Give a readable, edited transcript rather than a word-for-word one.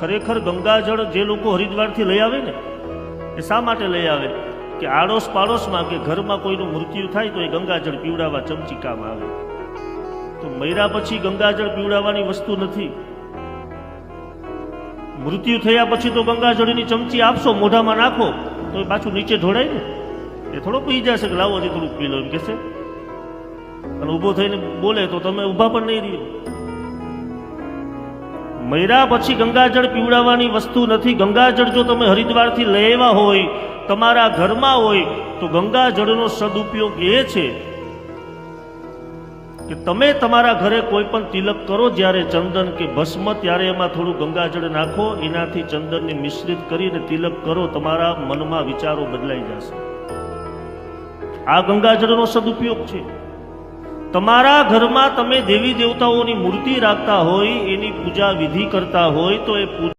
ખરેખર ગંગાજળ જે લોકો હરિદ્વારથી લઈ આવે ને એ શા માટે લઈ આવે કે આડોશ પાડોશમાં કે ઘરમાં કોઈનું મૃત્યુ થાય તો એ ગંગાજળ પીવડાવવા ચમચી કામ આવે. તો મર્યા પછી ગંગાજળ પીવડાવવાની વસ્તુ નથી. મૃત્યુ થયા પછી તો ગંગાજળની ચમચી આપશો, મોઢામાં નાખો તો એ પાછું નીચે ઢોળાય ને. એ થોડો પી જશે કે લાવો હજી થોડુંક પી લો એમ કહેશે, અને ઊભો થઈને બોલે તો તમે ઊભા પણ નહીં રહ્યો. મર્યા પછી ગંગાજળ પીવડાવવાની વસ્તુ નથી. ગંગાજળ જો તમે હરિદ્વારથી લઈ આવ્યા હોય, તમારા ઘરમાં હોય, તો ગંગાજળનો સદુપયોગ એ છે કે તમે તમારા ઘરે કોઈ પણ તિલક કરો, જ્યારે ચંદન કે ભસ્મ, ત્યારે એમાં થોડું ગંગાજળ નાખો, એનાથી ચંદનને મિશ્રિત કરીને તિલક કરો, તમારા મનમાં વિચારો બદલાઈ જશે. આ ગંગાજળનો સદુપયોગ છે. તમારા ઘરમાં તમે દેવી દેવતાઓની મૂર્તિ રાખતા હોય, એની પૂજા વિધિ કરતા હોય, તો એ